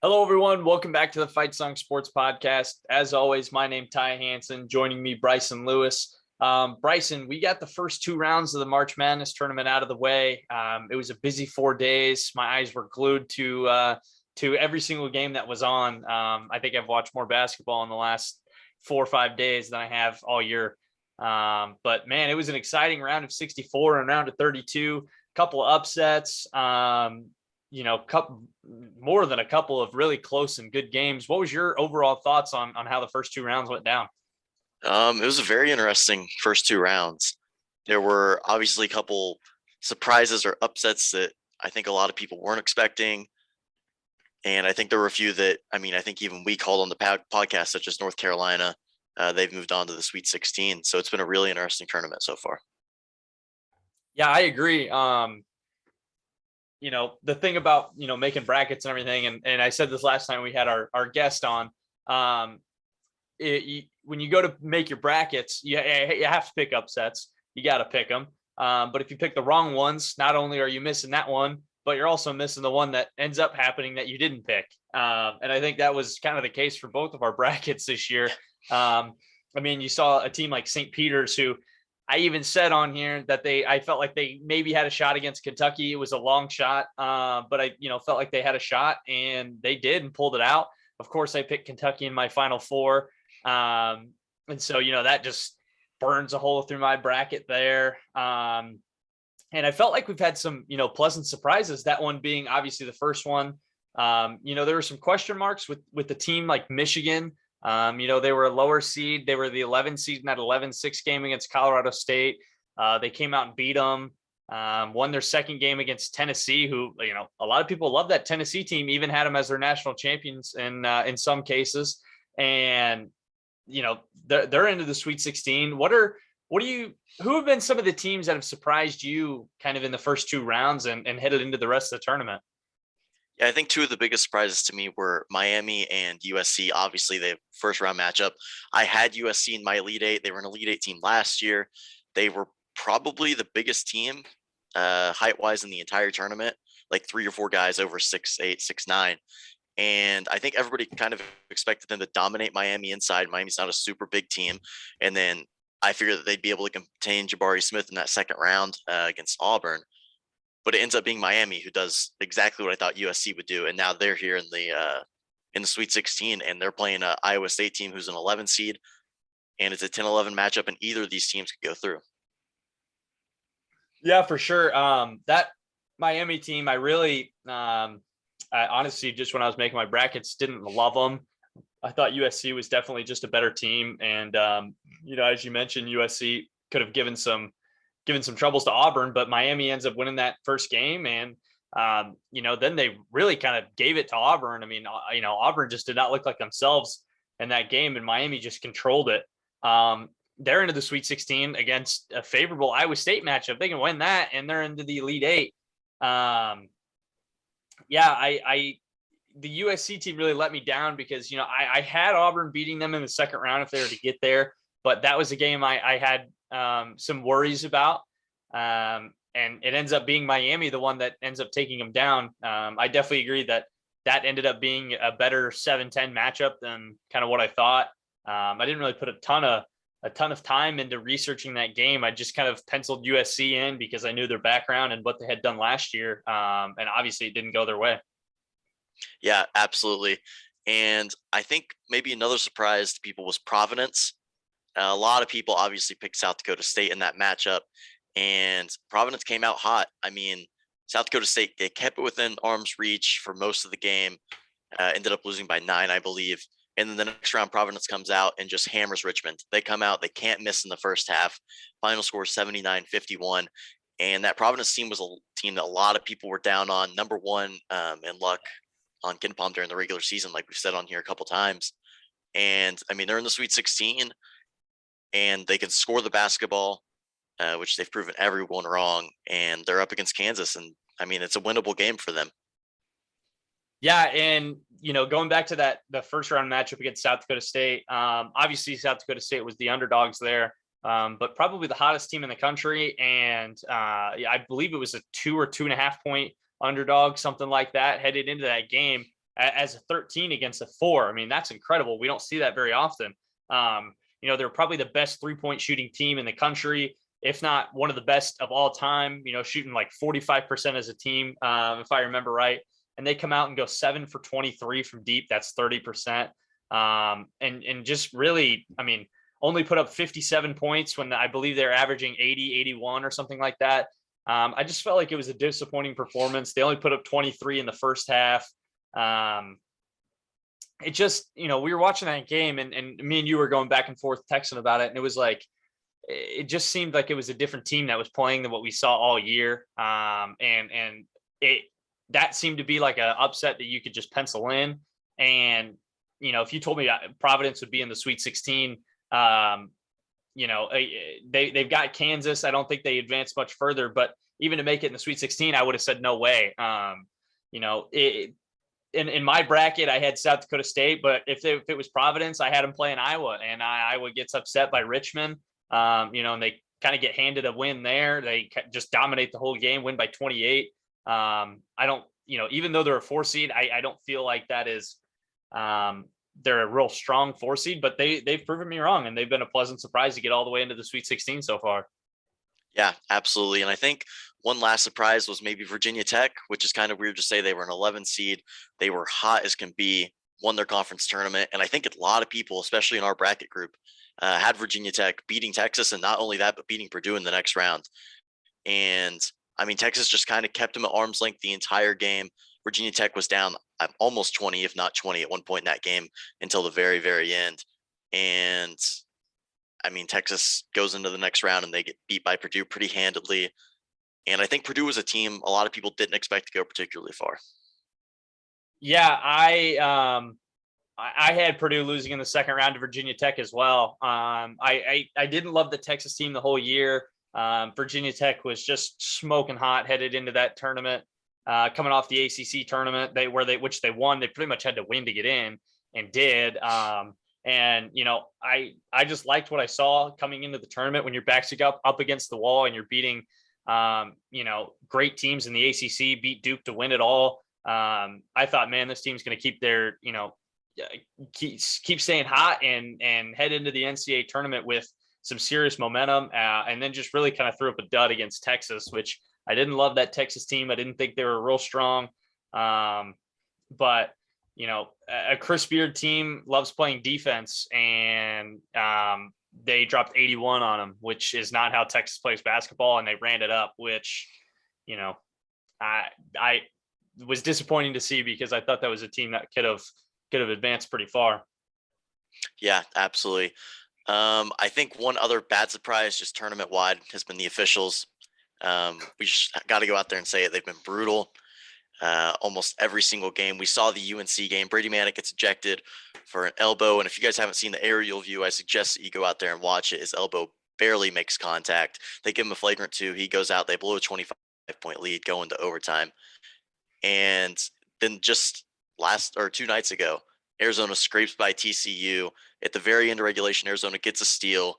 Hello, everyone. Welcome back to the Fight Song Sports Podcast. As always, my name Ty Hansen. Joining me, Bryson Lewis. Bryson, we got the first two rounds of the March Madness tournament out of the way. It was a busy 4 days. My eyes were glued to every single game that was on. I think I've watched more basketball in the last 4 or 5 days than I have all year. But man, it was an exciting round of 64 and round of 32. Couple of upsets. More than a couple of really close and good games. What was your overall thoughts on how the first two rounds went down? It was a very interesting first two rounds. There were obviously a couple surprises or upsets that I think a lot of people weren't expecting. And I think there were a few that, I think even we called on the podcast, such as North Carolina. They've moved on to the Sweet 16. So it's been a really interesting tournament so far. Yeah, I agree. The thing about, making brackets and everything, and I said this last time we had our guest on, when you go to make your brackets, you have to pick upsets. You got to pick them. But if you pick the wrong ones, not only are you missing that one, but you're also missing the one that ends up happening that you didn't pick. And I think that was kind of the case for both of our brackets this year. You saw a team like St. Peter's, who I even said on here that I felt like they maybe had a shot against Kentucky. It was a long shot, but I felt like they had a shot, and they did and pulled it out. Of course, I picked Kentucky in my Final Four. And so, that just burns a hole through my bracket there. And I felt like we've had some, pleasant surprises, that one being obviously the first one. There were some question marks with the team like Michigan. They were a lower seed. They were the 11 seed in that 11-6 game against Colorado State. They came out and beat them, won their second game against Tennessee, who, a lot of people love that Tennessee team, even had them as their national champions in some cases. And, they're into the Sweet 16. Who have been some of the teams that have surprised you kind of in the first two rounds and headed into the rest of the tournament? Yeah, I think two of the biggest surprises to me were Miami and USC. Obviously, the first round matchup. I had USC in my Elite Eight. They were an Elite Eight team last year. They were probably the biggest team height-wise in the entire tournament, like 3 or 4 guys over 6'8", 6'9". And I think everybody kind of expected them to dominate Miami inside. Miami's not a super big team. And then I figured that they'd be able to contain Jabari Smith in that second round against Auburn. But it ends up being Miami, who does exactly what I thought USC would do. And now they're here in the Sweet 16, and they're playing an Iowa State team who's an 11 seed. And it's a 10-11 matchup, and either of these teams could go through. Yeah, for sure. That Miami team, I honestly, just when I was making my brackets, didn't love them. I thought USC was definitely just a better team. And, as you mentioned, USC could have given some troubles to Auburn, but Miami ends up winning that first game. And, then they really kind of gave it to Auburn. Auburn just did not look like themselves in that game, and Miami just controlled it. They're into the Sweet 16 against a favorable Iowa State matchup. They can win that, and they're into the Elite Eight. The USC team really let me down because, I had Auburn beating them in the second round if they were to get there, but that was a game I had some worries about. And it ends up being Miami, the one that ends up taking them down. I definitely agree that ended up being a better 7-10 matchup than kind of what I thought. I didn't really put a ton of time into researching that game. I just kind of penciled USC in because I knew their background and what they had done last year. And obviously it didn't go their way. Yeah, absolutely. And I think maybe another surprise to people was Providence. A lot of people obviously picked South Dakota State in that matchup, and Providence came out hot. South Dakota State, they kept it within arm's reach for most of the game, ended up losing by 9, I believe. And then the next round, Providence comes out and just hammers Richmond. They come out, they can't miss in the first half. Final score 79-51. And that Providence team was a team that a lot of people were down on. Number one in luck on KenPom during the regular season, like we've said on here a couple times. And they're in the Sweet 16, and they can score the basketball, which they've proven everyone wrong. And they're up against Kansas, and it's a winnable game for them. Yeah, and going back to the first round matchup against South Dakota State, obviously South Dakota State was the underdogs there, but probably the hottest team in the country, and I believe it was a 2 or 2.5 point underdog, something like that, headed into that game. as a 13 against a 4. I mean, that's incredible. We don't see that very often. They're probably the best 3-point shooting team in the country, if not one of the best of all time, shooting like 45% as a team, if I remember right. And they come out and go 7 for 23 from deep. That's 30%. And just really, I mean, only put up 57 points when I believe they're averaging 80, 81 or something like that. I just felt like it was a disappointing performance. They only put up 23 in the first half. It just, we were watching that game and me and you were going back and forth texting about it. And it was like, it just seemed like it was a different team that was playing than what we saw all year. And that seemed to be like an upset that you could just pencil in. And, if you told me Providence would be in the Sweet 16, they've got Kansas. I don't think they advanced much further, but even to make it in the Sweet 16, I would have said no way. In my bracket, I had South Dakota State, but if it was Providence, I had them playing Iowa, and Iowa gets upset by Richmond. And they kind of get handed a win there. They just dominate the whole game, win by 28. I don't, even though they're a 4 seed, I don't feel like that is, they're a real strong 4 seed, but they've proven me wrong, and they've been a pleasant surprise to get all the way into the Sweet 16 so far. Yeah, absolutely. And I think one last surprise was maybe Virginia Tech, which is kind of weird to say. They were an 11 seed. They were hot as can be, won their conference tournament. And I think a lot of people, especially in our bracket group, had Virginia Tech beating Texas, and not only that, but beating Purdue in the next round. And I mean, Texas just kind of kept them at arm's length the entire game. Virginia Tech was down almost 20, if not 20, at one point in that game until the very, very end. And I mean, Texas goes into the next round and they get beat by Purdue pretty handedly. And I think Purdue was a team a lot of people didn't expect to go particularly far. Yeah, I had Purdue losing in the second round to Virginia Tech as well. I didn't love the Texas team the whole year. Virginia Tech was just smoking hot headed into that tournament, coming off the ACC tournament, which they won. They pretty much had to win to get in, and did. And I just liked what I saw coming into the tournament when your back's up against the wall and you're beating great teams in the ACC, beat Duke to win it all. I thought, man, this team's going to keep their keep staying hot and head into the NCAA tournament with some serious momentum, and then just really kind of threw up a dud against Texas, which I didn't love that Texas team. I didn't think they were real strong. But a Chris Beard team loves playing defense, and they dropped 81 on them, which is not how Texas plays basketball, and they ran it up, which, I was disappointing to see, because I thought that was a team that could have advanced pretty far. Yeah, absolutely. I think one other bad surprise, just tournament wide, has been the officials. We got to go out there and say it. They've been brutal. Almost every single game. We saw the UNC game. Brady Manick gets ejected for an elbow. And if you guys haven't seen the aerial view, I suggest that you go out there and watch it. His elbow barely makes contact. They give him a flagrant 2. He goes out. They blow a 25-point lead, go into overtime. And then just 2 nights ago, Arizona scrapes by TCU. At the very end of regulation, Arizona gets a steal.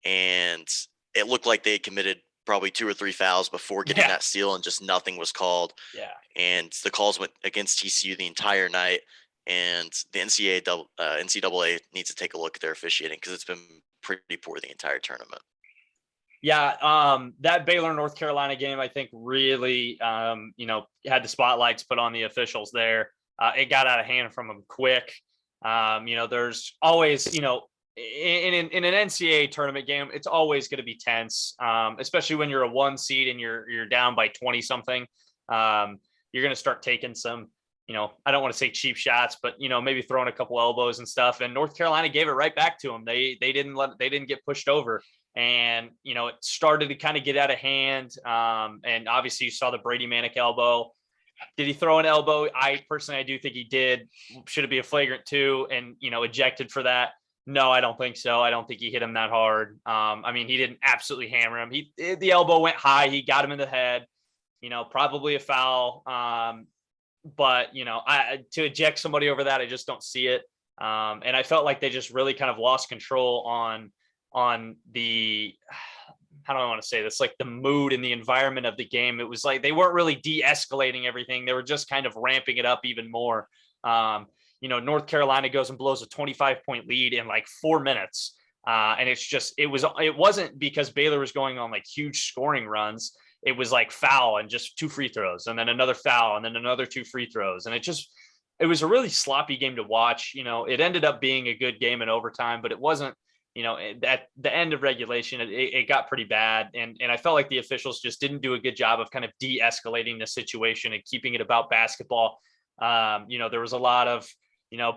And it looked like they committed probably 2 or 3 fouls before getting that steal, and just nothing was called. Yeah. And the calls went against TCU the entire night. And the NCAA needs to take a look at their officiating, because it's been pretty poor the entire tournament. Yeah, that Baylor North Carolina game, I think, really had the spotlights put on the officials there. It got out of hand from them quick. There's always, in an NCAA tournament game, it's always going to be tense, especially when you're a 1 seed and you're down by 20 something. You're going to start taking some, I don't want to say cheap shots, but maybe throwing a couple elbows and stuff. And North Carolina gave it right back to them. They didn't get pushed over, and it started to kind of get out of hand. And obviously you saw the Brady Manick elbow. Did he throw an elbow? I do think he did. Should it be a flagrant 2 and ejected for that? No, I don't think so. I don't think he hit him that hard. He didn't absolutely hammer him. The elbow went high. He got him in the head. Probably a foul. But to eject somebody over that, I just don't see it. And I felt like they just really kind of lost control on the, how do I want to say this? Like the mood and the environment of the game. It was like they weren't really de-escalating everything. They were just kind of ramping it up even more. North Carolina goes and blows a 25-point lead in like 4 minutes. And it wasn't because Baylor was going on like huge scoring runs. It was like foul and just 2 free throws and then another foul and then another 2 free throws. And it was a really sloppy game to watch. It ended up being a good game in overtime, but it wasn't, at the end of regulation, it got pretty bad. And I felt like the officials just didn't do a good job of kind of de-escalating the situation and keeping it about basketball. There was a lot of,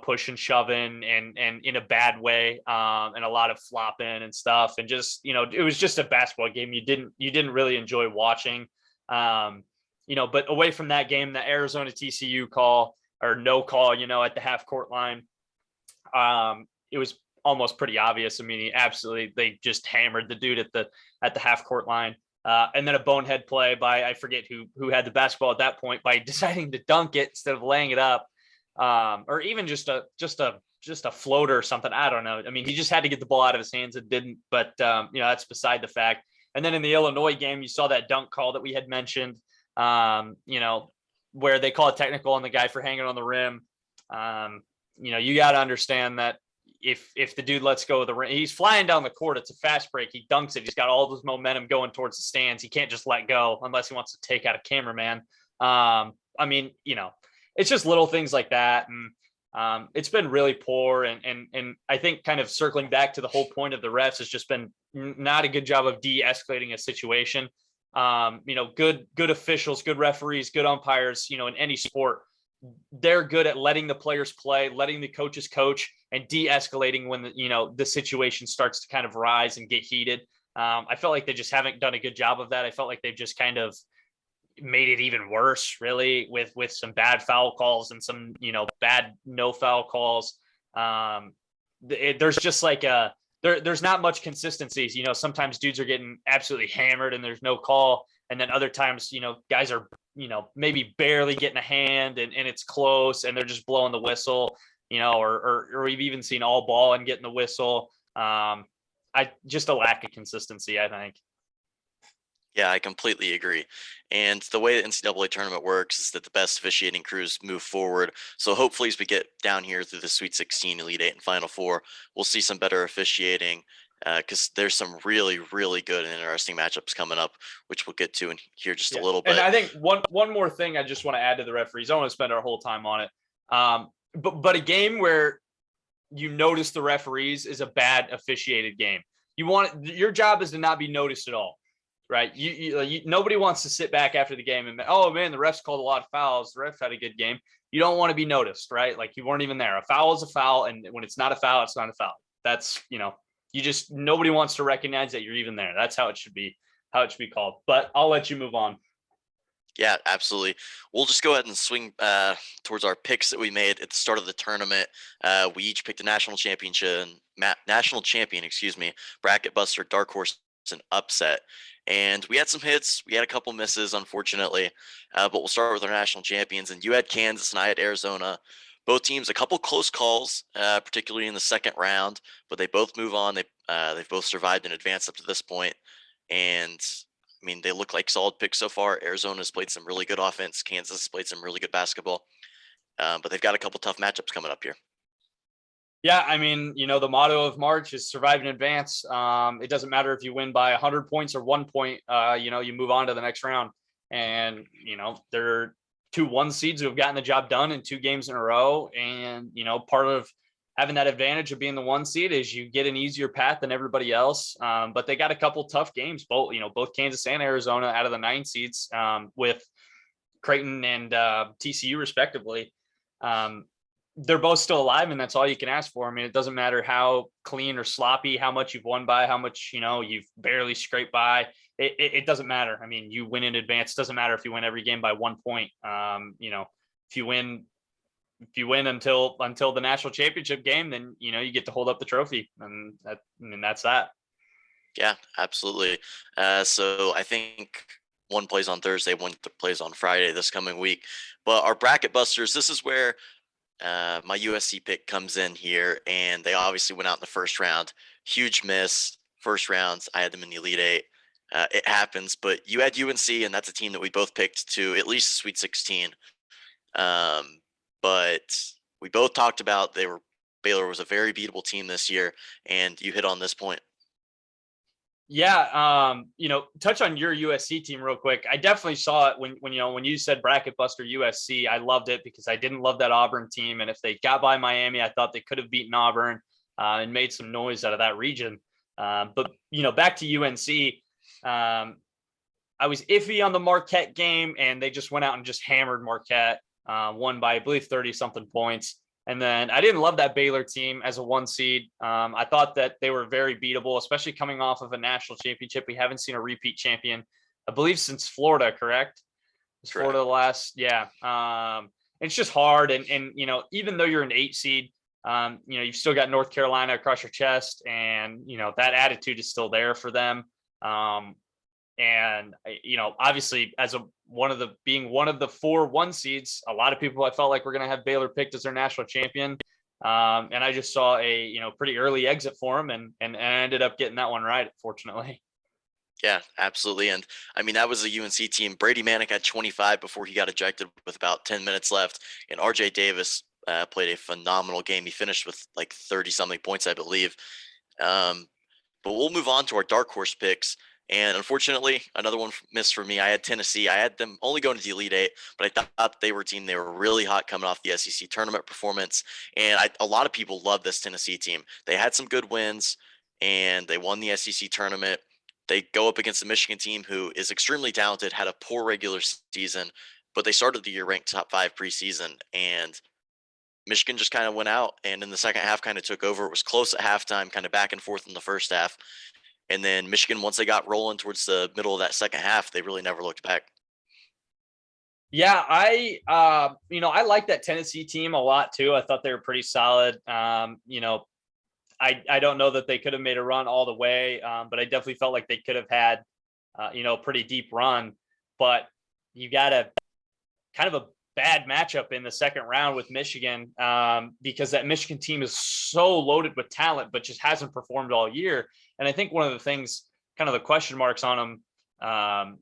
push and shoving and in a bad way, and a lot of flopping and stuff. And just, it was just a basketball game you didn't really enjoy watching. But away from that game, the Arizona TCU call or no call, at the half court line, it was almost pretty obvious. I mean, they just hammered the dude at the half court line. And then a bonehead play by, I forget who had the basketball at that point, by deciding to dunk it instead of laying it up. Or even just a floater or something. I don't know. I mean, he just had to get the ball out of his hands and didn't, but that's beside the fact. And then in the Illinois game, you saw that dunk call that we had mentioned, where they call it technical on the guy for hanging on the rim. You got to understand that if the dude lets go of the rim, he's flying down the court. It's a fast break. He dunks it. He's got all this momentum going towards the stands. He can't just let go unless he wants to take out a cameraman. It's just little things like that. And it's been really poor. And I think kind of circling back to the whole point of the refs has just been not a good job of de-escalating a situation. Good officials, good referees, good umpires, in any sport, they're good at letting the players play, letting the coaches coach, and de-escalating when the situation starts to kind of rise and get heated. I felt like they just haven't done a good job of that. I felt like they've just kind of made it even worse, really, with some bad foul calls and some bad no foul calls. There's just like there's not much consistencies. Sometimes dudes are getting absolutely hammered and there's no call, and then other times guys are maybe barely getting a hand and it's close and they're just blowing the whistle. Or we've even seen all ball and getting the whistle. Just a lack of consistency, I think. Yeah, I completely agree. And the way the NCAA tournament works is that the best officiating crews move forward. So hopefully, as we get down here through the Sweet 16, Elite 8, and Final Four, we'll see some better officiating, because there's some really, really good and interesting matchups coming up, which we'll get to in here just a little bit. And I think one more thing I just want to add to the referees. I don't want to spend our whole time on it. But a game where you notice the referees is a bad officiated game. Your job is to not be noticed at all. Right. Nobody wants to sit back after the game and, oh man, the refs called a lot of fouls. The refs had a good game. You don't want to be noticed, right? Like you weren't even there. A foul is a foul. And when it's not a foul, it's not a foul. That's, nobody wants to recognize that you're even there. That's how it should be called. But I'll let you move on. Yeah, absolutely. We'll just go ahead and swing towards our picks that we made at the start of the tournament. We each picked a national champion, bracket buster, dark horse, and upset. And we had some hits. We had a couple misses, unfortunately. But we'll start with our national champions. And you had Kansas and I had Arizona. Both teams, a couple close calls, particularly in the second round. But they both move on. They've both survived and advanced up to this point. And, I mean, they look like solid picks so far. Arizona's played some really good offense. Kansas has played some really good basketball. But they've got a couple tough matchups coming up here. Yeah, I mean, the motto of March is survive and advance. It doesn't matter if you win by 100 points or 1 point, you move on to the next round. And, there are 2 1 seeds who have gotten the job done in 2 games in a row. And, part of having that advantage of being the 1 seed is you get an easier path than everybody else. But they got a couple tough games, both Kansas and Arizona out of the 9 seeds, with Creighton and TCU respectively. They're both still alive, and that's all you can ask for. I mean, it doesn't matter how clean or sloppy, how much you've won by, how much, you've barely scraped by. It doesn't matter. I mean, you win in advance. It doesn't matter if you win every game by 1 point. If you win until the national championship game, then, you get to hold up the trophy. And that's that. Yeah, absolutely. So I think one plays on Thursday, one plays on Friday this coming week. But our bracket busters, this is where my USC pick comes in here, and they obviously went out in the first round. Huge miss. First rounds, I had them in the Elite 8. It happens, but you had UNC, and that's a team that we both picked to at least the Sweet 16. But we both talked about Baylor was a very beatable team this year, and you hit on this point. Yeah, touch on your USC team real quick. I definitely saw it when you said bracket buster USC. I loved it because I didn't love that Auburn team, and if they got by Miami, I thought they could have beaten Auburn and made some noise out of that region. But back to UNC. I was iffy on the Marquette game, and they just went out and just hammered Marquette, won by I believe 30 something points. And then I didn't love that Baylor team as a 1 seed. I thought that they were very beatable, especially coming off of a national championship. We haven't seen a repeat champion, I believe, since Florida, correct? It's Correct. Florida the last, yeah. It's just hard. And even though you're an 8 seed, you've still got North Carolina across your chest, and, that attitude is still there for them. And obviously, as one of the 4 1 seeds, a lot of people I felt like were going to have Baylor picked as their national champion. And I just saw a pretty early exit for him, and I ended up getting that one right, fortunately. Yeah, absolutely. And I mean, that was a UNC team. Brady Manick had 25 before he got ejected with about 10 minutes left, and RJ Davis played a phenomenal game. He finished with like 30 something points, I believe. But we'll move on to our dark horse picks. And unfortunately, another one missed for me. I had Tennessee. I had them only going to the Elite Eight, but I thought they were a team. They were really hot coming off the SEC tournament performance. And a lot of people love this Tennessee team. They had some good wins, and they won the SEC tournament. They go up against the Michigan team, who is extremely talented, had a poor regular season, but they started the year ranked top 5 preseason. And Michigan just kind of went out, and in the second half kind of took over. It was close at halftime, kind of back and forth in the first half. And then Michigan, once they got rolling towards the middle of that second half, they really never looked back. Yeah, I like that Tennessee team a lot too. I thought they were pretty solid. I don't know that they could have made a run all the way, but I definitely felt like they could have had, a pretty deep run. But you got a kind of a bad matchup in the second round with Michigan, because that Michigan team is so loaded with talent, but just hasn't performed all year. And I think one of the things, kind of the question marks on them,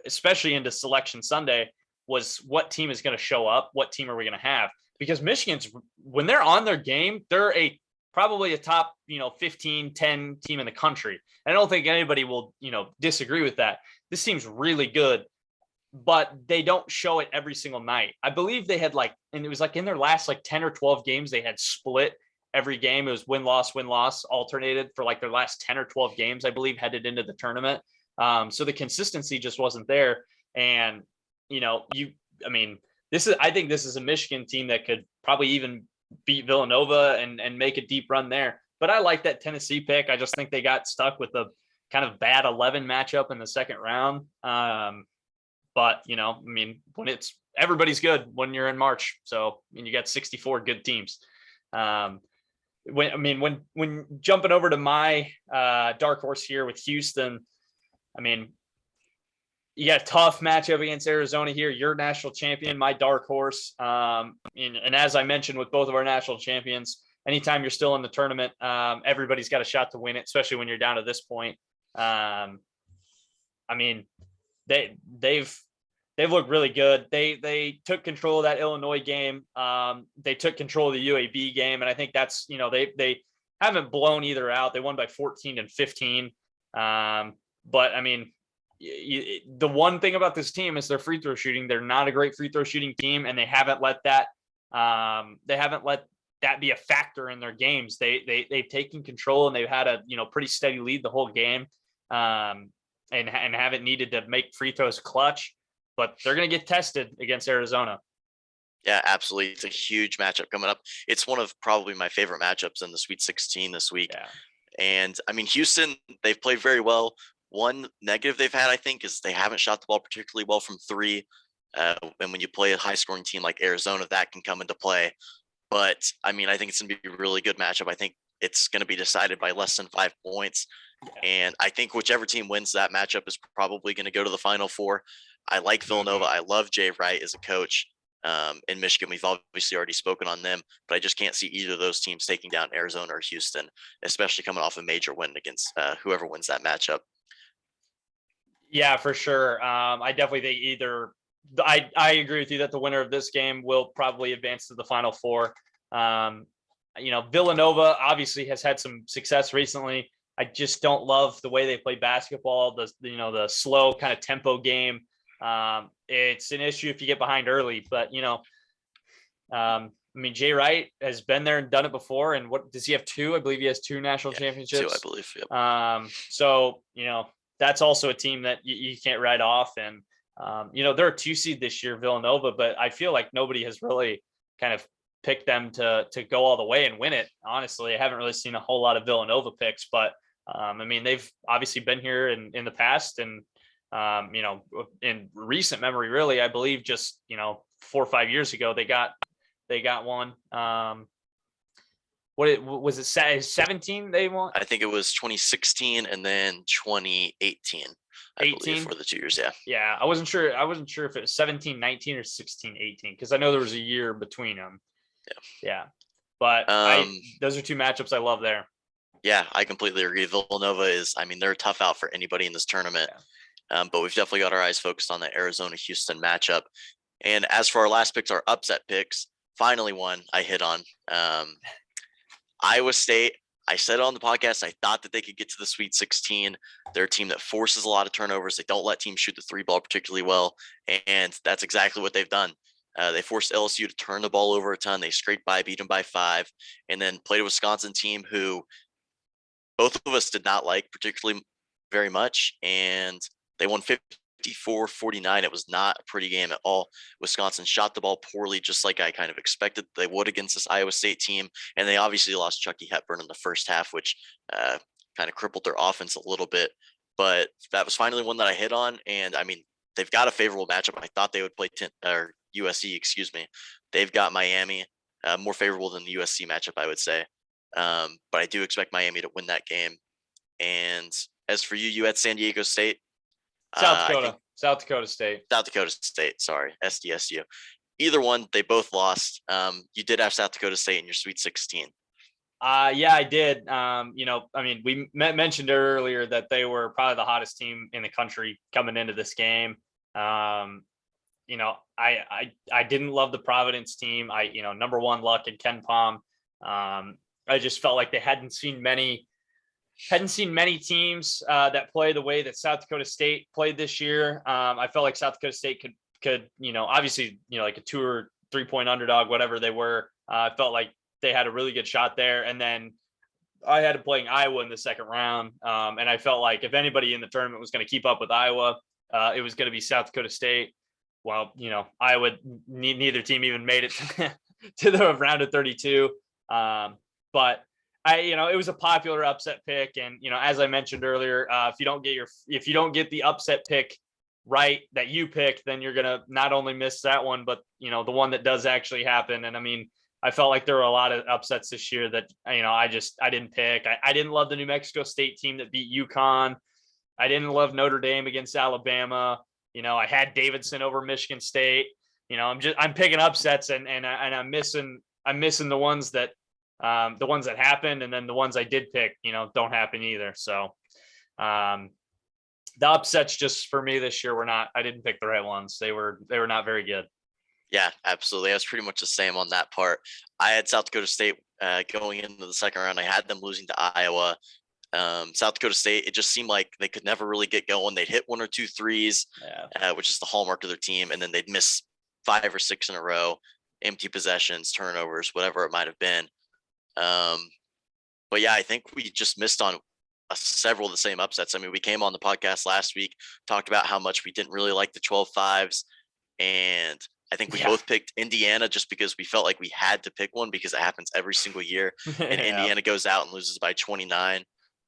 especially into Selection Sunday, was what team is going to show up? What team are we going to have? Because Michigan's, when they're on their game, they're probably a top, 15, 10 team in the country. And I don't think anybody will, disagree with that. This team's really good, but they don't show it every single night. I believe they had and it was like in their last 10 or 12 games, they had split every game. It was win, loss, alternated for their last 10 or 12 games, I believe, headed into the tournament. So the consistency just wasn't there. And, I think this is a Michigan team that could probably even beat Villanova and make a deep run there. But I like that Tennessee pick. I just think they got stuck with a kind of bad 11 matchup in the second round. But when everybody's good when you're in March. So, you got 64 good teams. When jumping over to my dark horse here with Houston, you got a tough matchup against Arizona here. You're national champion, my dark horse. And as I mentioned with both of our national champions, anytime you're still in the tournament, everybody's got a shot to win it, especially when you're down to this point. They've looked really good. They took control of that Illinois game. They took control of the UAB game, and I think that's they haven't blown either out. They won by 14 and 15. But the one thing about this team is their free throw shooting. They're not a great free throw shooting team, and they haven't let that be a factor in their games. They've taken control, and they've had a pretty steady lead the whole game, and haven't needed to make free throws clutch. But they're going to get tested against Arizona. Yeah, absolutely. It's a huge matchup coming up. It's one of probably my favorite matchups in the Sweet 16 this week. Yeah. And Houston, they've played very well. One negative they've had, I think, is they haven't shot the ball particularly well from 3. And when you play a high scoring team like Arizona, that can come into play. But I think it's going to be a really good matchup. I think it's going to be decided by less than 5 points. Yeah. And I think whichever team wins that matchup is probably going to go to the Final Four. I like Villanova. I love Jay Wright as a coach. In Michigan, we've obviously already spoken on them, but I just can't see either of those teams taking down Arizona or Houston, especially coming off a major win against whoever wins that matchup. Yeah, for sure. I definitely think either I agree with you that the winner of this game will probably advance to the Final Four. Villanova obviously has had some success recently. I just don't love the way they play basketball. The slow kind of tempo game. It's an issue if you get behind early, but Jay Wright has been there and done it before. And what does he have? Two? I believe he has two national championships. Two, I believe. Yep. So that's also a team that you can't write off. And they're a 2 seed this year, Villanova, but I feel like nobody has really kind of picked them to go all the way and win it. Honestly, I haven't really seen a whole lot of Villanova picks, but they've obviously been here in the past, and in recent memory, really, I believe just 4 or 5 years ago they got one. What was it? 17 they won? I think it was 2016 and then 2018. I believe for the 2 years. Yeah. I wasn't sure if it was 17-19 or 16-18 because I know there was a year between them. Yeah. But those are two matchups I love there. Yeah, I completely agree. Villanova is, they're a tough out for anybody in this tournament. Yeah. But we've definitely got our eyes focused on the Arizona-Houston matchup. And as for our last picks, our upset picks, finally one I hit on. Iowa State, I said it on the podcast, I thought that they could get to the Sweet 16. They're a team that forces a lot of turnovers. They don't let teams shoot the 3 ball particularly well. And that's exactly what they've done. They forced LSU to turn the ball over a ton. They scraped by, beat them by 5, and then played a Wisconsin team who both of us did not like particularly very much. And they won 54-49. It was not a pretty game at all. Wisconsin shot the ball poorly, just like I kind of expected they would against this Iowa State team. And they obviously lost Chucky Hepburn in the first half, which kind of crippled their offense a little bit. But that was finally one that I hit on. And they've got a favorable matchup. I thought they would play USC, excuse me. They've got Miami, more favorable than the USC matchup, I would say. But I do expect Miami to win that game. And as for you had San Diego State. South Dakota State. Sorry, SDSU. Either one, they both lost. You did have South Dakota State in your Sweet 16. Yeah, I did. We mentioned earlier that they were probably the hottest team in the country coming into this game. I didn't love the Providence team. Number one luck and Ken Palm. I just felt like they hadn't seen many teams that play the way that South Dakota State played this year. I felt like South Dakota State could obviously like a 2 or 3 point underdog, whatever they were. I felt like they had a really good shot there. And then I had them playing Iowa in the second round. And I felt like if anybody in the tournament was going to keep up with Iowa, it was going to be South Dakota State. Well, Iowa, neither team even made it to the round of 32. But it was a popular upset pick. And, as I mentioned earlier, if you don't get the upset pick right that you picked, then you're going to not only miss that one, but, the one that does actually happen. And I felt like there were a lot of upsets this year that, I didn't pick. I didn't love the New Mexico State team that beat UConn. I didn't love Notre Dame against Alabama. I had Davidson over Michigan State. I'm picking upsets and I'm missing the ones that happened. And then the ones I did pick, don't happen either. So, the upsets just for me this year I didn't pick the right ones. They were not very good. Yeah, absolutely. I was pretty much the same on that part. I had South Dakota State going into the second round. I had them losing to Iowa. South Dakota State, it just seemed like they could never really get going. They'd hit 1 or 2 threes, which is the hallmark of their team, and then they'd miss 5 or 6 in a row, empty possessions, turnovers, whatever it might have been. But yeah, I think we just missed on several of the same upsets. We came on the podcast last week, talked about how much we didn't really like the 12-5s, and I think we both picked Indiana just because we felt like we had to pick one because it happens every single year. And Indiana goes out and loses by 29.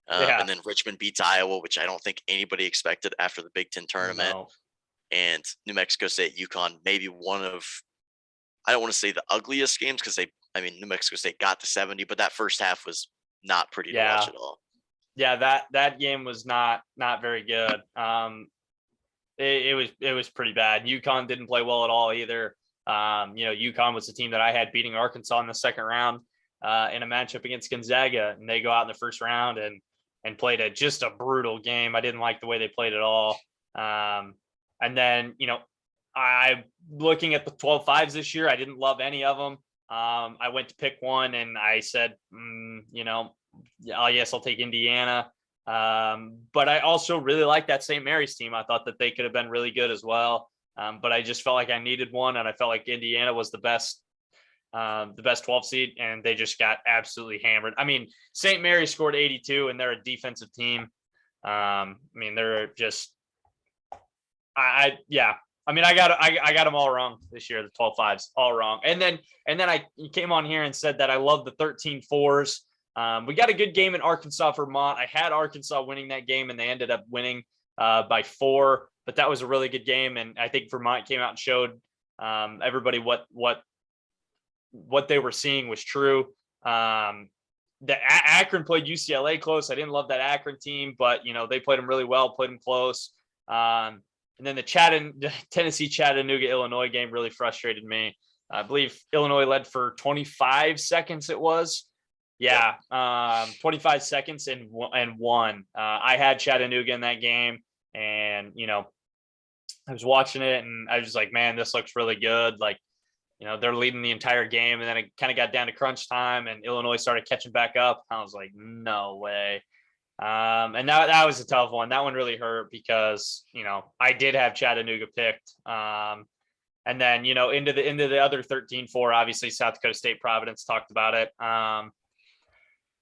And then Richmond beats Iowa, which I don't think anybody expected after the Big Ten tournament. No. And New Mexico State, UConn, maybe one of, I don't want to say the ugliest games because New Mexico State got to 70, but that first half was not pretty to watch at all. Yeah, that game was not very good. It was pretty bad. UConn didn't play well at all either. UConn was the team that I had beating Arkansas in the second round in a matchup against Gonzaga, and they go out in the first round and played just a brutal game. I didn't like the way they played at all. And then, I looking at the 12-5s this year, I didn't love any of them. I went to pick one and I said, I guess I'll take Indiana. But I also really like that St. Mary's team. I thought that they could have been really good as well. But I just felt like I needed one, and I felt like Indiana was the best 12 seed, and they just got absolutely hammered. I mean, St. Mary's scored 82, and they're a defensive team. They're just, yeah. I mean, I got them all wrong this year. The 12-5s all wrong, and then I came on here and said that I love the 13-4s. We got a good game in Arkansas, Vermont. I had Arkansas winning that game, and they ended up winning by 4. But that was a really good game, and I think Vermont came out and showed everybody what they were seeing was true. The Akron played UCLA close. I didn't love that Akron team, but they played them really well, played them close. And then the Tennessee Chattanooga Illinois game really frustrated me. I believe Illinois led for 25 seconds. It was, 25 seconds and won. I had Chattanooga in that game, and I was watching it, and I was just like, man, this looks really good. Like, they're leading the entire game, and then it kind of got down to crunch time, and Illinois started catching back up. I was like, no way. And that was a tough one. That one really hurt because, I did have Chattanooga picked. And then, into the other 13-4, obviously South Dakota State Providence talked about it.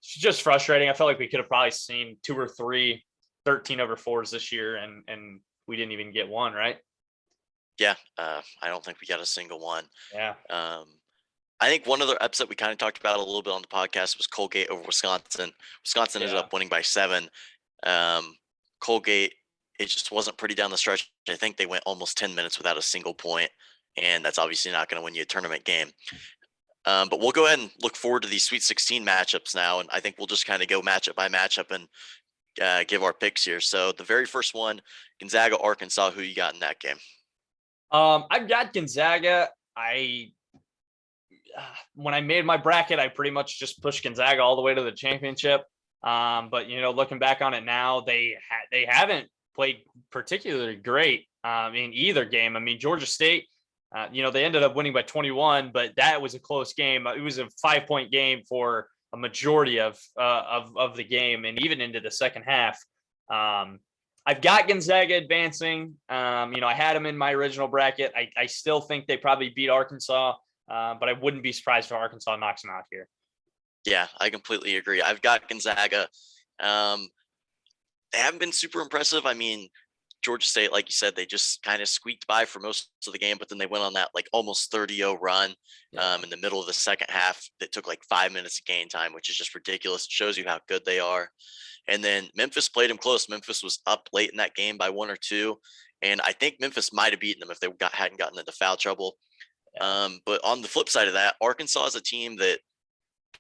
It's just frustrating. I felt like we could have probably seen 2 or 3 13-over-4s this year, and we didn't even get one, right? Yeah, I don't think we got a single one. Yeah. I think one other upset we kind of talked about a little bit on the podcast was Colgate over Wisconsin. Wisconsin ended up winning by 7. Colgate, it just wasn't pretty down the stretch. I think they went almost 10 minutes without a single point, and that's obviously not going to win you a tournament game. But we'll go ahead and look forward to these Sweet 16 matchups now, and I think we'll just kind of go matchup by matchup and give our picks here. So the very first one, Gonzaga, Arkansas, who you got in that game? I've got Gonzaga. When I made my bracket, I pretty much just pushed Gonzaga all the way to the championship. But looking back on it now, they haven't played particularly great in either game. I mean, Georgia State, they ended up winning by 21, but that was a close game. It was a 5-point game for a majority of the game, and even into the second half. I've got Gonzaga advancing. I had them in my original bracket. I still think they probably beat Arkansas. But I wouldn't be surprised if Arkansas knocks them out here. Yeah, I completely agree. I've got Gonzaga. They haven't been super impressive. I mean, Georgia State, like you said, they just kind of squeaked by for most of the game, but then they went on that like almost 30-0 run in the middle of the second half that took like 5 minutes of game time, which is just ridiculous. It shows you how good they are. And then Memphis played them close. Memphis was up late in that game by 1 or 2. And I think Memphis might have beaten them if they hadn't gotten into foul trouble. But on the flip side of that, Arkansas is a team that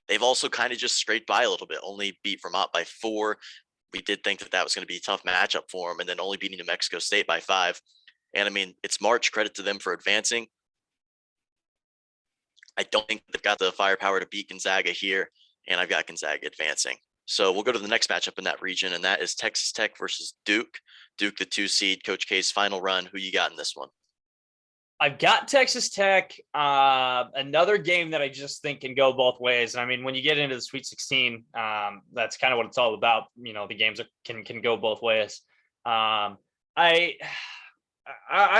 they've also kind of just scraped by a little bit, only beat Vermont by 4. We did think that was going to be a tough matchup for them, and then only beating New Mexico State by 5. And I mean, it's March, credit to them for advancing. I don't think they've got the firepower to beat Gonzaga here, and I've got Gonzaga advancing. So we'll go to the next matchup in that region, and that is Texas Tech versus Duke. Duke, the 2 seed, Coach K's final run. Who you got in this one? I've got Texas Tech, another game that I just think can go both ways. And I mean, when you get into the Sweet 16, that's kind of what it's all about. The games can go both ways. I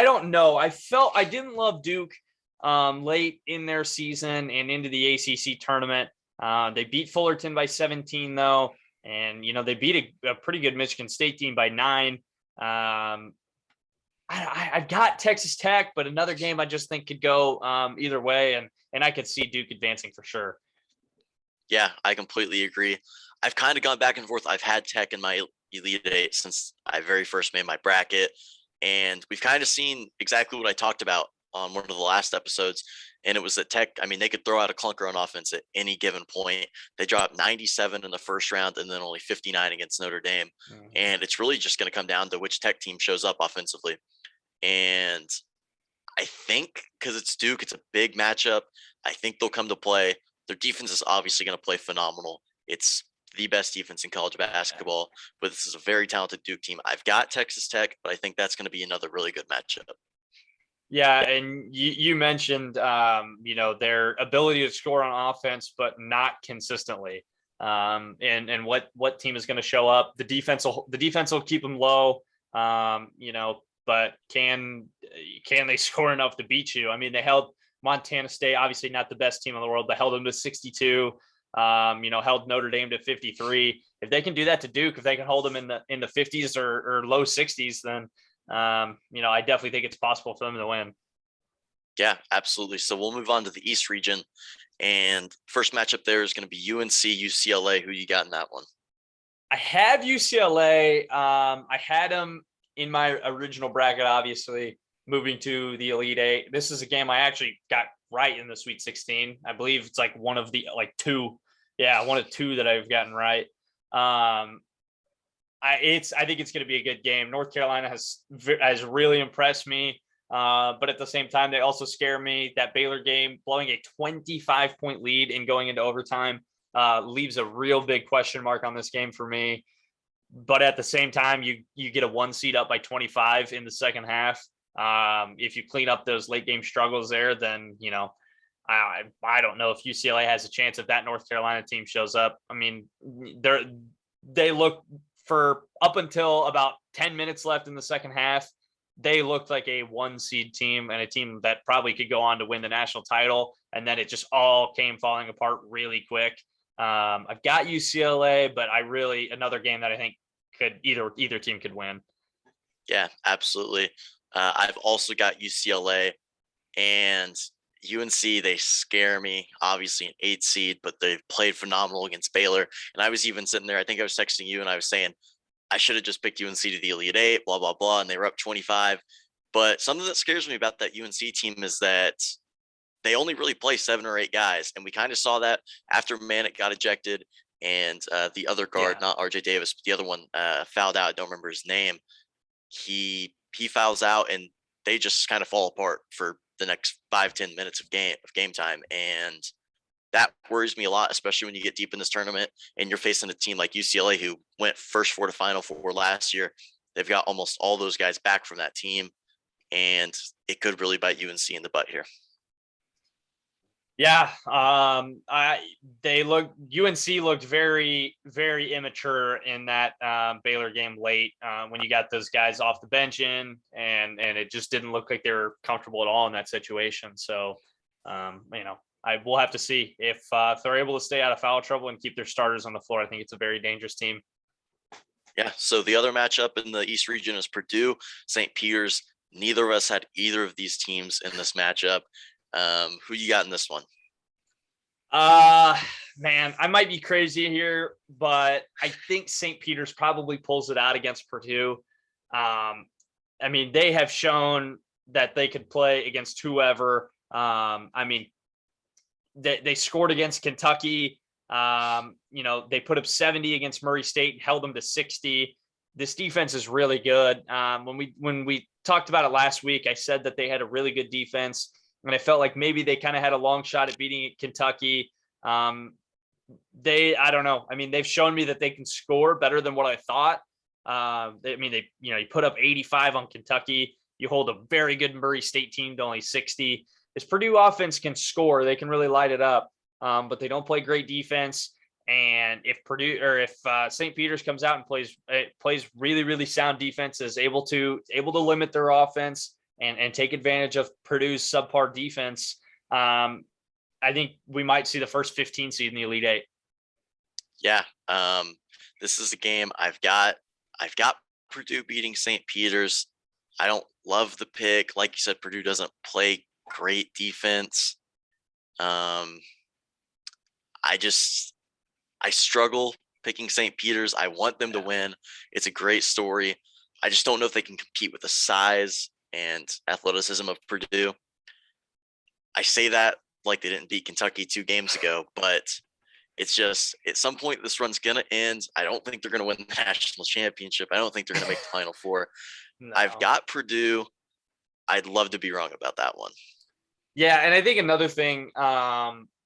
don't know. I didn't love Duke late in their season and into the ACC tournament. They beat Fullerton by 17 though. And, they beat a pretty good Michigan State team by 9. I've got Texas Tech, but another game I just think could go either way, and I could see Duke advancing for sure. Yeah, I completely agree. I've kind of gone back and forth. I've had Tech in my Elite 8 since I very first made my bracket, and we've kind of seen exactly what I talked about on one of the last episodes, and it was that Tech, I mean, they could throw out a clunker on offense at any given point. They dropped 97 in the first round and then only 59 against Notre Dame, and it's really just going to come down to which Tech team shows up offensively. And I think because it's Duke, it's a big matchup. I think they'll come to play. Their defense is obviously going to play phenomenal. It's the best defense in college basketball, but this is a very talented Duke team. I've got Texas Tech, but I think that's going to be another really good matchup. Yeah, and you mentioned their ability to score on offense, but not consistently. And what team is going to show up? The defense will keep them low. But can they score enough to beat you? I mean, they held Montana State, obviously not the best team in the world, but held them to 62. Held Notre Dame to 53. If they can do that to Duke, if they can hold them in the 50s or low 60s, then I definitely think it's possible for them to win. Yeah, absolutely. So we'll move on to the East region, and first matchup there is going to be UNC UCLA. Who you got in that one? I have UCLA. I had them in my original bracket, obviously, moving to the Elite Eight. This is a game I actually got right in the Sweet 16. I believe it's like one of the two. Yeah, one of two that I've gotten right. I think it's going to be a good game. North Carolina has really impressed me, but at the same time, they also scare me. That Baylor game, blowing a 25-point lead and going into overtime, leaves a real big question mark on this game for me. But at the same time, you get a 1 seed up by 25 in the second half. If you clean up those late game struggles there, then I don't know if UCLA has a chance if that North Carolina team shows up. I mean, they look, for up until about 10 minutes left in the second half, they looked like a 1 seed team and a team that probably could go on to win the national title. And then it just all came falling apart really quick. I've got UCLA, but another game that I think could either team could win. Yeah, absolutely. I've also got UCLA, and UNC, they scare me. Obviously an 8 seed, but they've played phenomenal against Baylor. And I was even sitting there, I think I was texting you and I was saying, I should have just picked UNC to the Elite Eight, blah, blah, blah. And they were up 25. But something that scares me about that UNC team is that they only really play 7 or 8 guys. And we kind of saw that after Manic got ejected and the other guard, not RJ Davis, but the other one fouled out. I don't remember his name. He fouls out and they just kind of fall apart for the next 5-10 minutes of game time. And that worries me a lot, especially when you get deep in this tournament and you're facing a team like UCLA, who went first 4 to Final 4 last year. They've got almost all those guys back from that team, and it could really bite UNC in the butt here. Yeah, UNC looked very, very immature in that Baylor game late when you got those guys off the bench and it just didn't look like they were comfortable at all in that situation. So, we'll have to see if they're able to stay out of foul trouble and keep their starters on the floor. I think it's a very dangerous team. Yeah. So the other matchup in the East region is Purdue, St. Peter's. Neither of us had either of these teams in this matchup. Who you got in this one? Man, I might be crazy here, but I think St. Peter's probably pulls it out against Purdue. I mean, they have shown that they could play against whoever. They scored against Kentucky. They put up 70 against Murray State and held them to 60. This defense is really good. When we talked about it last week, I said that they had a really good defense, and I felt like maybe they kind of had a long shot at beating Kentucky. I don't know. I mean, they've shown me that they can score better than what I thought. You put up 85 on Kentucky. You hold a very good Murray State team to only 60. This Purdue offense can score. They can really light it up, but they don't play great defense. And if St. Peter's comes out and plays really, really sound defense, is able to limit their offense and take advantage of Purdue's subpar defense, I think we might see the first 15 seed in the Elite Eight. Yeah. This is a game I've got Purdue beating St. Peter's. I don't love the pick. Like you said, Purdue doesn't play great defense. I struggle picking St. Peter's. I want them to win. It's a great story. I just don't know if they can compete with the size and athleticism of Purdue. I say that like they didn't beat Kentucky 2 games ago, but it's just at some point this run's going to end. I don't think they're going to win the national championship. I don't think they're going to make the Final Four. No. I've got Purdue. I'd love to be wrong about that one. Yeah, and I think another thing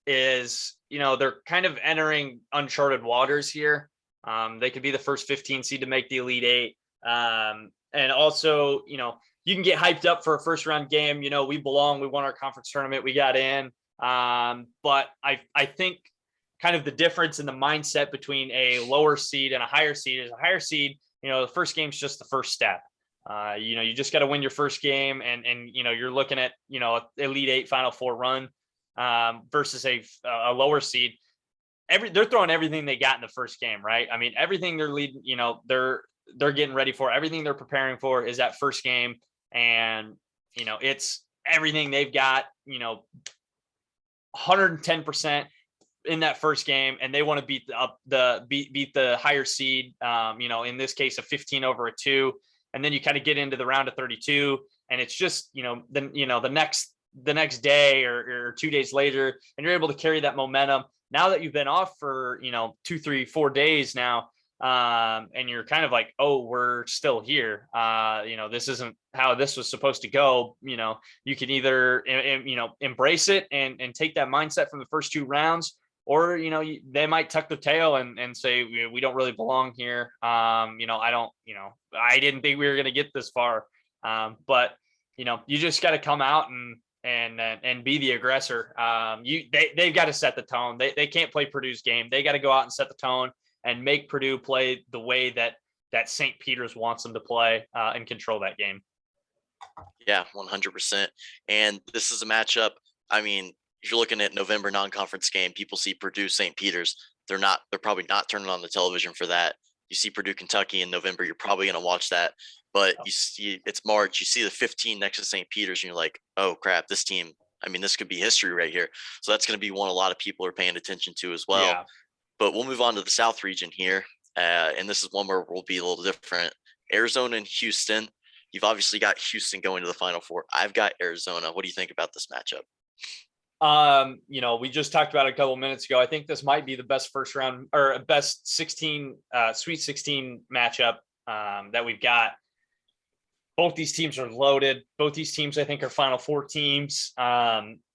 is, they're kind of entering uncharted waters here. They could be the first 15 seed to make the Elite Eight. And also, you can get hyped up for a first round game. We belong. We won our conference tournament. We got in. But I think kind of the difference in the mindset between a lower seed and a higher seed is a higher seed. The first game's just the first step. You just got to win your first game, and you're looking at Elite Eight, Final Four run versus a lower seed. They're throwing everything they got in the first game, right? I mean, everything they're leading, they're getting ready for, everything they're preparing for is that first game, and it's everything they've got, 110% in that first game, and they want to beat the higher seed. In this case, a 15 over a 2, and then you kind of get into the round of 32, and it's just the next day or 2 days later, and you're able to carry that momentum. Now that you've been off for 2, 3, 4 days now, and you're kind of like, oh, we're still here. This isn't how this was supposed to go. You can either embrace it and take that mindset from the first 2 rounds, or they might tuck their tail and say we don't really belong here. I didn't think we were going to get this far, but you just got to come out and be the aggressor. They've got to set the tone. They can't play Purdue's game. They got to go out and set the tone and make Purdue play the way that St. Peter's wants them to play, and control that game. Yeah, 100%. And this is a matchup. I mean, if you're looking at November non-conference game, people see Purdue, St. Peter's. They're probably not turning on the television for that. You see Purdue, Kentucky in November, you're probably going to watch that. But you see it's March, you see the 15 next to St. Peter's, and you're like, oh crap, this team, I mean, this could be history right here. So that's going to be one a lot of people are paying attention to as well. Yeah. But we'll move on to the South region here. And this is one where we'll be a little different. Arizona and Houston. You've obviously got Houston going to the Final Four. I've got Arizona. What do you think about this matchup? We just talked about it a couple minutes ago. I think this might be the best first round or best 16, Sweet 16 matchup that we've got. Both these teams are loaded. Both these teams, I think, are Final Four teams.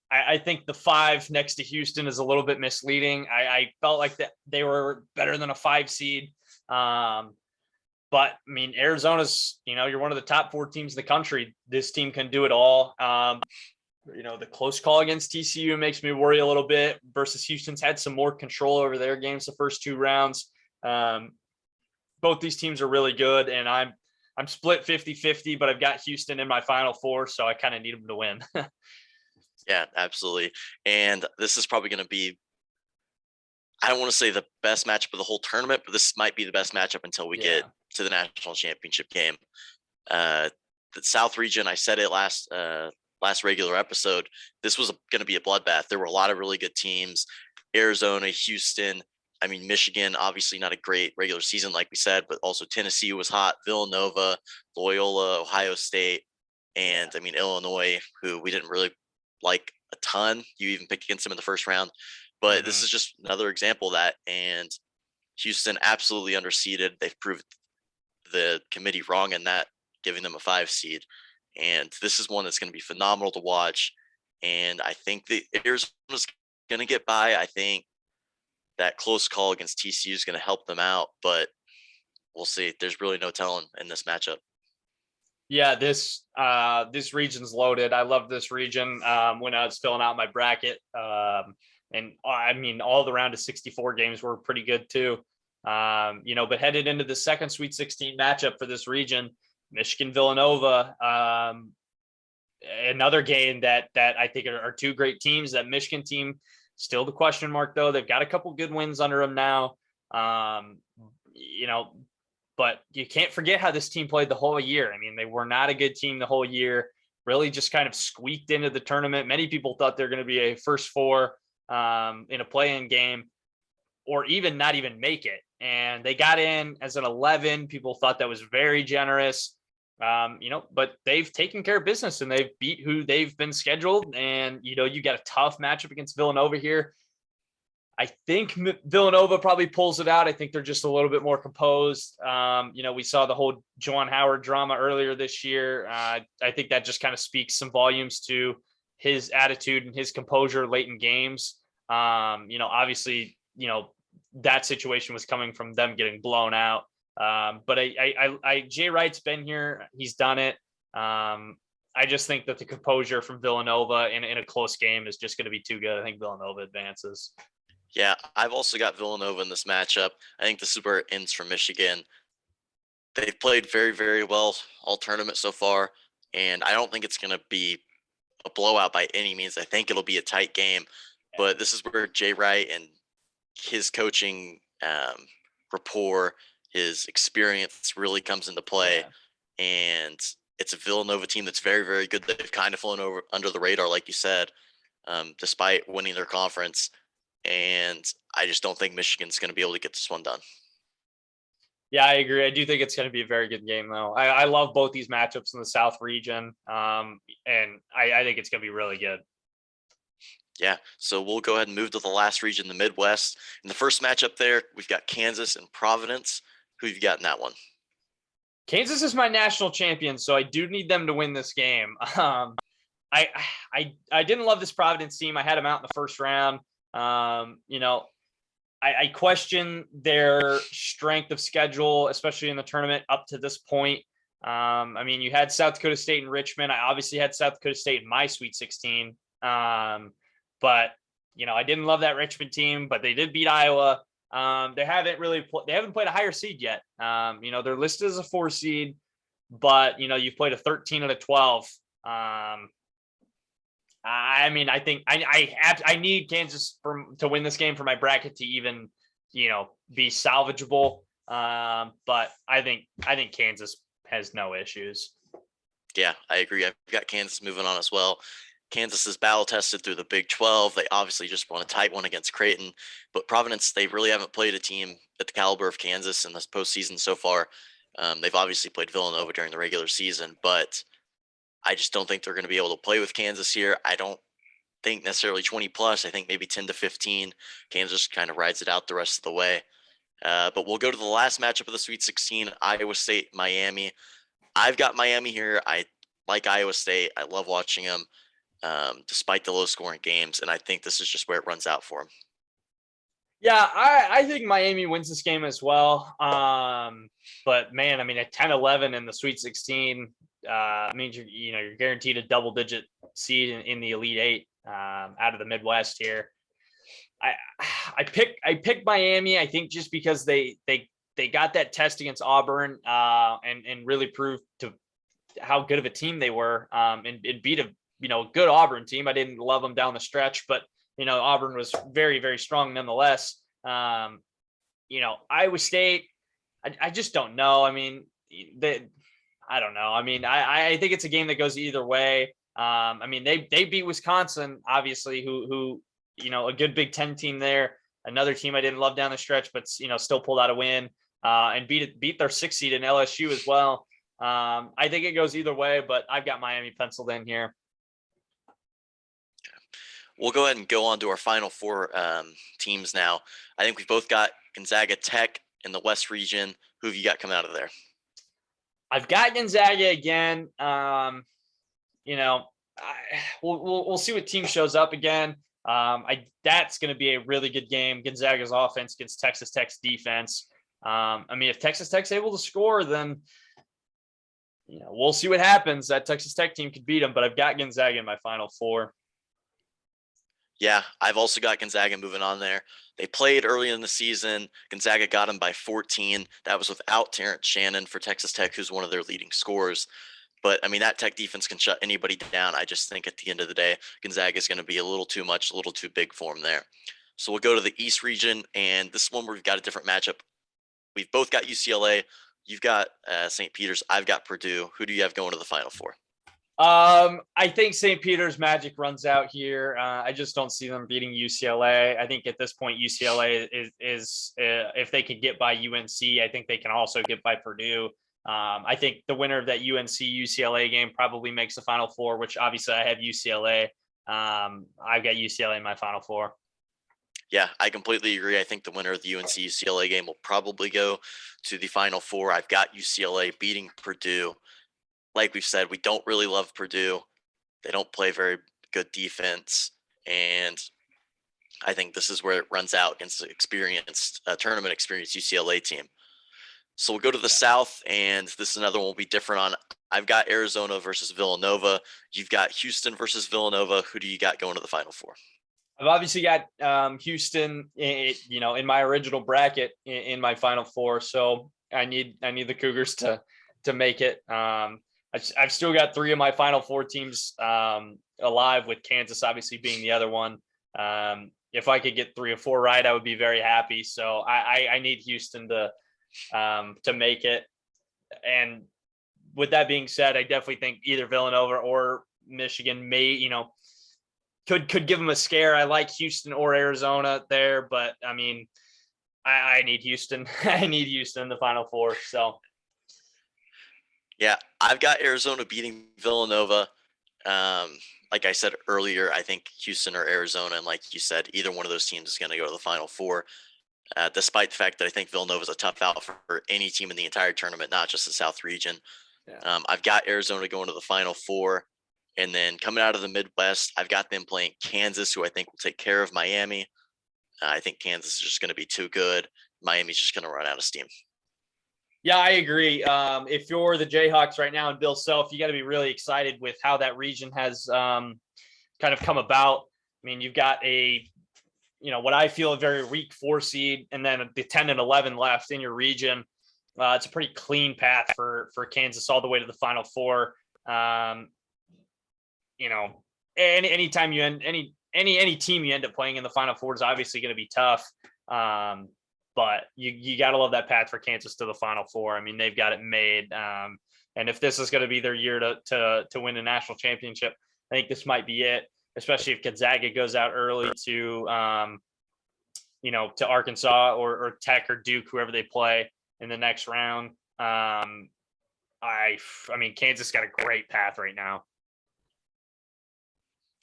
I think the 5 next to Houston is a little bit misleading. I felt like that they were better than a 5 seed. But I mean, Arizona's, you're one of the top 4 teams in the country. This team can do it all. The close call against TCU makes me worry a little bit versus Houston's had some more control over their games the first 2 rounds. Both these teams are really good, and I'm split 50-50, but I've got Houston in my Final Four, so I kind of need them to win. Yeah, absolutely. And this is probably going to be, I don't want to say the best matchup of the whole tournament, but this might be the best matchup until we get to the national championship game. The South region, I said it last regular episode, this was going to be a bloodbath. There were a lot of really good teams. Arizona, Houston, I mean, Michigan, obviously not a great regular season, like we said, but also Tennessee was hot, Villanova, Loyola, Ohio State, and I mean, Illinois, who we didn't really like a ton. You even picked against them in the first round, but this is just another example of that. And Houston absolutely underseeded. They've proved the committee wrong in that, giving them a 5 seed. And this is one that's going to be phenomenal to watch. And I think the Arizona's going to get by. I think that close call against TCU is going to help them out, but we'll see. There's really no telling in this matchup. Yeah, this region's loaded. I love this region. When I was filling out my bracket, and I mean, all the round of 64 games were pretty good too. But headed into the second Sweet 16 matchup for this region, Michigan Villanova, another game that I think are 2 great teams. That Michigan team, still the question mark though. They've got a couple good wins under them now. But you can't forget how this team played the whole year. I mean, they were not a good team the whole year, really just kind of squeaked into the tournament. Many people thought they're going to be a first 4 in a play-in game, or even not even make it. And they got in as an 11. People thought that was very generous, but they've taken care of business and they've beat who they've been scheduled. And, you got a tough matchup against Villanova here. I think Villanova probably pulls it out. I think they're just a little bit more composed. We saw the whole Juwan Howard drama earlier this year. I think that just kind of speaks some volumes to his attitude and his composure late in games. Obviously, that situation was coming from them getting blown out. But Jay Wright's been here. He's done it. I just think that the composure from Villanova in a close game is just going to be too good. I think Villanova advances. Yeah, I've also got Villanova in this matchup. I think this is where it ends for Michigan. They've played very, very well all tournament so far, and I don't think it's going to be a blowout by any means. I think it'll be a tight game, but this is where Jay Wright and his coaching rapport, his experience really comes into play. Yeah. And it's a Villanova team that's very, very good. They've kind of flown over under the radar, like you said, despite winning their conference. And I just don't think Michigan's going to be able to get this one done. Yeah, I agree. I do think it's going to be a very good game, though. I love both these matchups in the South region, and I think it's going to be really good. Yeah, so we'll go ahead and move to the last region, the Midwest. In the first matchup there, we've got Kansas and Providence. Who have you got in that one? Kansas is my national champion, so I do need them to win this game. I I didn't love this Providence team. I had them out in the first round. I question their strength of schedule, especially in the tournament up to this point. You had South Dakota State and Richmond. I obviously had South Dakota State in my Sweet 16. But I didn't love that Richmond team, but they did beat Iowa. They haven't played a higher seed yet. They're listed as a 4 seed, but you've played a 13 and a 12. I think I need Kansas to win this game for my bracket to even, be salvageable. But I think Kansas has no issues. Yeah, I agree. I've got Kansas moving on as well. Kansas is battle tested through the Big 12. They obviously just won a tight one against Creighton, but Providence, they really haven't played a team at the caliber of Kansas in this postseason so far. They've obviously played Villanova during the regular season, but I just don't think they're going to be able to play with Kansas here. I don't think necessarily 20 plus. I think maybe 10 to 15. Kansas kind of rides it out the rest of the way. But we'll go to the last matchup of the Sweet 16, Iowa State, Miami. I've got Miami here. I like Iowa State. I love watching them, despite the low scoring games. And I think this is just where it runs out for them. Yeah, I think Miami wins this game as well. But man, a 10-11 in the Sweet 16 means you're guaranteed a double digit seed in the Elite Eight out of the Midwest here. I picked Miami. I think just because they got that test against Auburn and really proved to how good of a team they were and beat a good Auburn team. I didn't love them down the stretch, but Auburn was very, very strong nonetheless. Iowa State, I just don't know. I don't know. I think it's a game that goes either way. They beat Wisconsin, obviously, who a good Big Ten team there. Another team I didn't love down the stretch, but still pulled out a win and beat their 6th seed in LSU as well. I think it goes either way, but I've got Miami penciled in here. We'll go ahead and go on to our final 4 teams now. I think we've both got Gonzaga Tech in the West region. Who have you got coming out of there? I've got Gonzaga again. We'll see what team shows up again. That's going to be a really good game. Gonzaga's offense against Texas Tech's defense. If Texas Tech's able to score, then we'll see what happens. That Texas Tech team could beat them, but I've got Gonzaga in my final 4. Yeah, I've also got Gonzaga moving on there. They played early in the season. Gonzaga got them by 14. That was without Terrence Shannon for Texas Tech, who's one of their leading scorers. But that Tech defense can shut anybody down. I just think at the end of the day, Gonzaga is going to be a little too much, a little too big for them there. So we'll go to the East region, and this one where we've got a different matchup. We've both got UCLA. You've got St. Peter's. I've got Purdue. Who do you have going to the Final Four? I think St. Peter's magic runs out here. I just don't see them beating UCLA. I think at this point, UCLA is if they can get by UNC, I think they can also get by Purdue. I think the winner of that UNC UCLA game probably makes the Final Four, which obviously I have UCLA. I've got UCLA in my Final Four. Yeah, I completely agree. I think the winner of the UNC UCLA game will probably go to the Final Four. I've got UCLA beating Purdue. Like we've said, we don't really love Purdue. They don't play very good defense. And I think this is where it runs out against the tournament experienced UCLA team. So we'll go to the South, and this is another one will be different on. I've got Arizona versus Villanova. You've got Houston versus Villanova. Who do you got going to the Final Four? I've obviously got Houston, in my original bracket in my Final Four. So I need the Cougars to make it. I've still got three of my Final Four teams alive, with Kansas obviously being the other one. If I could get 3 or 4 right, I would be very happy. So I need Houston to make it. And with that being said, I definitely think either Villanova or Michigan could give them a scare. I like Houston or Arizona there, but I mean, I need Houston. I need Houston in the Final Four. So Yeah, I've got Arizona beating Villanova. Like I said earlier, I think Houston or Arizona, and like you said, either one of those teams is going to go to the Final Four. Despite the fact that I think Villanova is a tough out for any team in the entire tournament, not just the South region. yeah. I've got Arizona going to the Final Four. And then coming out of the Midwest, I've got them playing Kansas, who I think will take care of Miami. I think Kansas is just going to be too good. Miami's just going to run out of steam. Yeah, I agree. If you're the Jayhawks right now and Bill Self, you got to be really excited with how that region has kind of come about. I mean, you've got what I feel a very weak 4 seed, and then the 10 and 11 left in your region. It's a pretty clean path for Kansas all the way to the Final Four. Anytime you end any team you end up playing in the Final Four is obviously going to be tough. But you got to love that path for Kansas to the Final Four. I mean, they've got it made. And if this is going to be their year to win a national championship, I think this might be it, especially if Gonzaga goes out early to Arkansas or Tech or Duke, whoever they play in the next round. I mean, Kansas got a great path right now.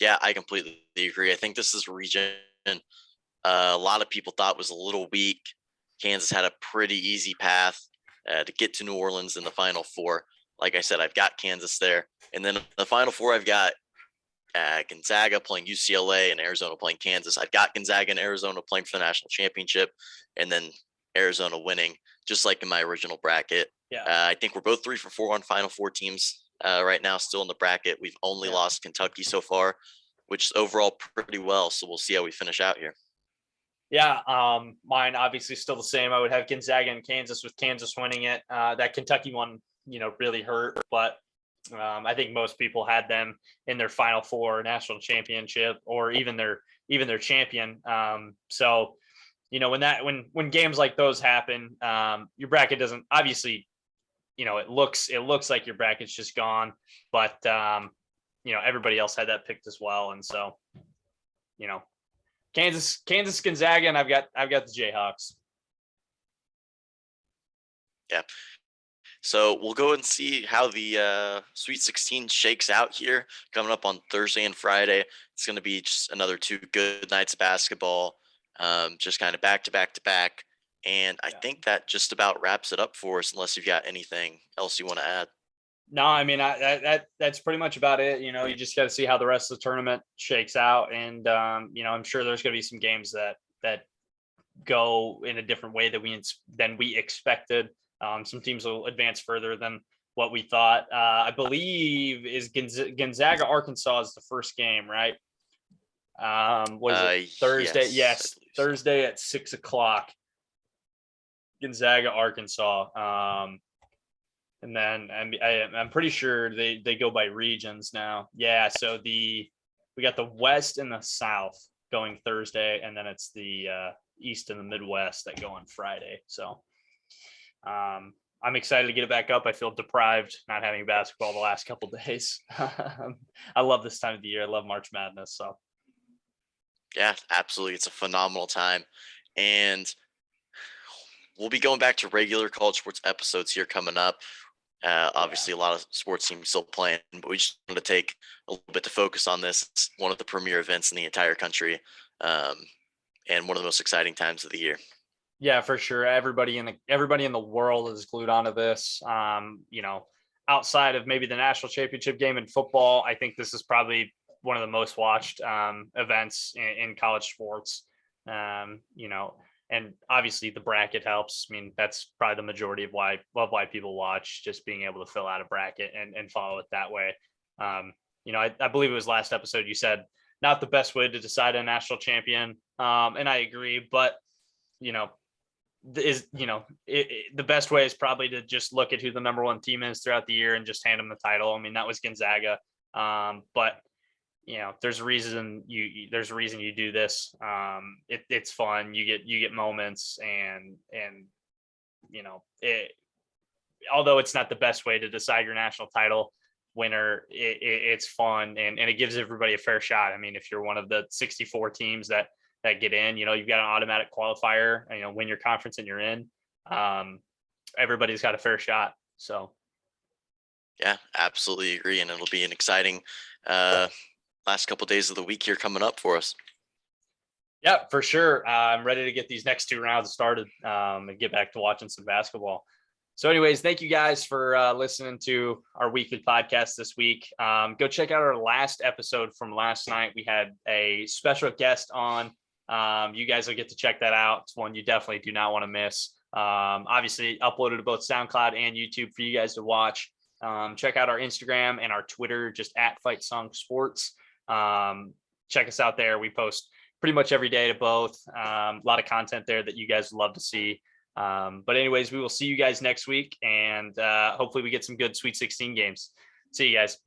Yeah, I completely agree. I think this is a region a lot of people thought was a little weak. Kansas had a pretty easy path to get to New Orleans in the Final Four. Like I said, I've got Kansas there. And then the Final Four, I've got Gonzaga playing UCLA and Arizona playing Kansas. I've got Gonzaga and Arizona playing for the national championship, and then Arizona winning, just like in my original bracket. Yeah. I think we're both 3 for 4 on Final Four teams right now, still in the bracket. We've only lost Kentucky so far, which is overall pretty well. So we'll see how we finish out here. Yeah, mine obviously still the same. I would have Gonzaga and Kansas, with Kansas winning it. That Kentucky one, really hurt, but I think most people had them in their Final Four, national championship, or even their champion. So, when games like those happen, your bracket doesn't obviously, it looks like your bracket's just gone, but everybody else had that picked as well, and so, Kansas, Gonzaga, and I've got the Jayhawks. Yeah. So we'll go and see how the Sweet 16 shakes out here coming up on Thursday and Friday. It's going to be just another 2 good nights of basketball, just kind of back to back to back. And I think that just about wraps it up for us, unless you've got anything else you want to add. No, I mean, that's pretty much about it. You just got to see how the rest of the tournament shakes out, and I'm sure there's going to be some games that go in a different way than we expected. Some teams will advance further than what we thought. I believe is Gonzaga Arkansas is the first game, right? Was it Thursday? Yes, Thursday at 6:00. Gonzaga Arkansas. And then I'm pretty sure they go by regions now. Yeah, so we got the West and the South going Thursday, and then it's the East and the Midwest that go on Friday. So I'm excited to get it back up. I feel deprived not having basketball the last couple of days. I love this time of the year. I love March Madness. So yeah, absolutely. It's a phenomenal time. And we'll be going back to regular college sports episodes here coming up. Obviously, a lot of sports teams still playing, but we just wanted to take a little bit to focus on this. It's one of the premier events in the entire country, and one of the most exciting times of the year. Yeah, for sure. Everybody in the world is glued onto this. Outside of maybe the national championship game in football, I think this is probably one of the most watched events in college sports. And and obviously the bracket helps. I mean, that's probably the majority of why people watch, just being able to fill out a bracket and follow it that way. I believe it was last episode you said not the best way to decide a national champion. And I agree, but the best way is probably to just look at who the number one team is throughout the year and just hand them the title. I mean, that was Gonzaga. But there's a reason you do this. It's fun. You get moments and although it's not the best way to decide your national title winner, it's fun and it gives everybody a fair shot. I mean, if you're one of the 64 teams that get in, you've got an automatic qualifier, win your conference and you're in. Everybody's got a fair shot. So yeah, absolutely agree. And it'll be an exciting last couple of days of the week here coming up for us. Yeah, for sure. I'm ready to get these next 2 rounds started and get back to watching some basketball. So anyways, thank you guys for listening to our weekly podcast this week. Go check out our last episode from last night. We had a special guest on. You guys will get to check that out. It's one you definitely do not want to miss. Obviously uploaded to both SoundCloud and YouTube for you guys to watch. Check out our Instagram and our Twitter, just at Fight Song Sports. Check us out there. We post pretty much every day to both. A lot of content there that you guys love to see. But anyways, we will see you guys next week, and hopefully we get some good Sweet 16 games. See you guys.